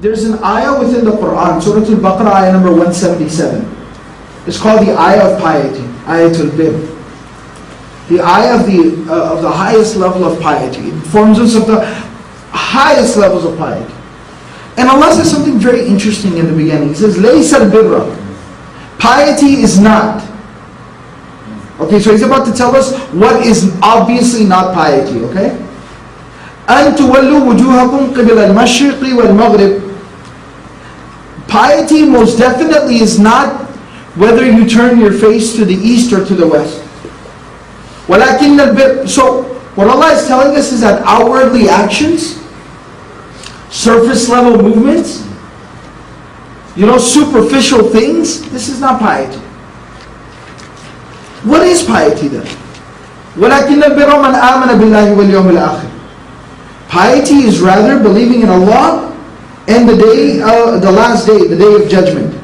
There's an ayah within the Quran, Surah Al-Baqarah, ayah number 177. It's called the ayah of piety, ayatul bir. The ayah of the highest level of piety. It informs us of the highest levels of piety. And Allah says something very interesting in the beginning. He says, لَيْسَ الْبِرَّ. Piety is not. Okay, so He's about to tell us what is obviously not piety, okay? أَن تُوَلُّوا وُجُوهَكُمْ قِبِلَ الْمَشْرِقِ وَالْمَغْرِبِ. Piety most definitely is not whether you turn your face to the east or to the west. وَلَكِنَّ الْبِرَّ. So, what Allah is telling us is that outwardly actions, surface level movements, superficial things, this is not piety. What is piety then? وَلَكِنَّ الْبِرَّ مَنْ آمَنَ بِاللَّهِ وَالْيَوْمِ الْآخِرِ. Piety is rather believing in Allah and the last day, the day of judgment.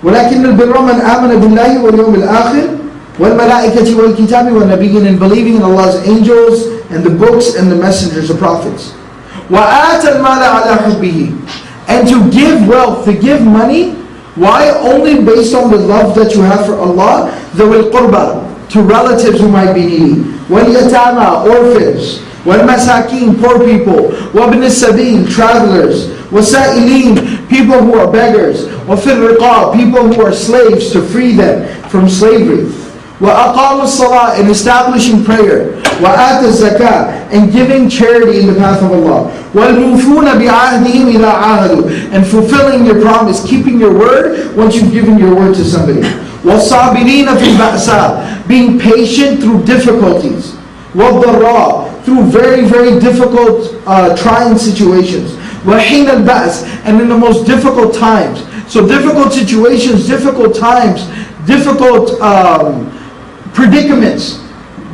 وَلَكِنَّ الْبِرَّ مَنْ آمَنَ بِاللَّهِ وَالْيَوْمِ الْآخِرِ وَالْمَلَائِكَةِ وَالْكِتَابِ وَالنَّبِيِّينَ, and believing in Allah's angels and the books and the messengers, the prophets. وَآتَ الْمَالَ عَلَى حُبِّهِ. And to give wealth, to give money, why? Only based on the love that you have for Allah, ذَوِي الْقُرْبَى, to relatives who might be needy, وَالْيَتَامَى, orphans, وَالْمَسَاكِينَ, poor people, وَابْنِ السَّبِيلِ, travelers, وَسَائِلِينَ, people who are beggars, وَفِي الرِّقَابِ, people who are slaves, to free them from slavery, وَأَقَامُوا الصَّلَاةِ, and establishing prayer, وَآتَ الزَّكَاةِ, and giving charity in the path of Allah, وَالْمُوفُونَ بِعَهْدِهِمْ إِذَا عَاهَدُوا, and fulfilling your promise, keeping your word once you've given your word to somebody, وَالصَّابِرِينَ فِي الْبَأْسَاءِ, being patient through difficulties, وَالضَّرَّاءِ, through very, very difficult, trying situations, وَحِينَ الْبَأْسِ, and in the most difficult times. So difficult situations, difficult times, difficult predicaments,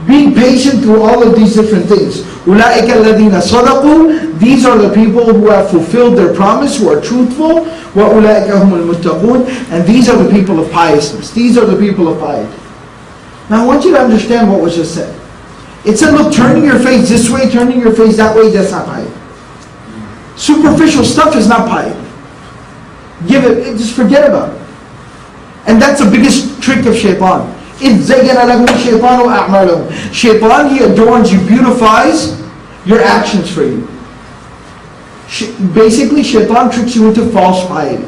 being patient through all of these different things. أُولَٰئِكَ الَّذِينَ صَدَقُوا, these are the people who have fulfilled their promise, who are truthful. وَأُولَٰئِكَ هُمُ الْمُتَّقُونَ, and these are the people of piousness. These are the people of piety. Now I want you to understand what was just said. It said, look, turning your face this way, turning your face that way, that's not piety. Superficial stuff is not piety. Just forget about it. And that's the biggest trick of shaitan. إِذْ زَيَّنَ لَهُمْ الشَّيْطَانُ أَعْمَالَهُمْ. Shaitan, he adorns you, beautifies your actions for you. Basically, shaitan tricks you into false piety.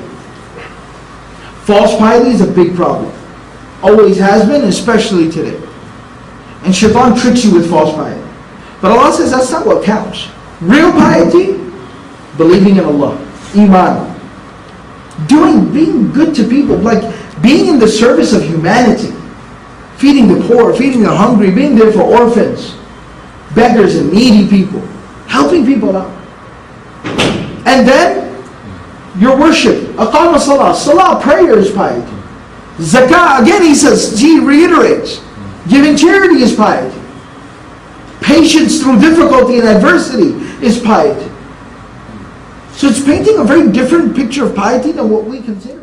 False piety is a big problem. Always has been, especially today. And shaitan tricks you with false piety. But Allah says that's not what counts. Real piety, believing in Allah, iman, being good to people, like being in the service of humanity, feeding the poor, feeding the hungry, being there for orphans, beggars and needy people, helping people out. And then your worship, aqama salah, salah, prayer is piety. Zakah, again he reiterates, giving charity is piety. Patience through difficulty and adversity is piety. So it's painting a very different picture of piety than what we consider.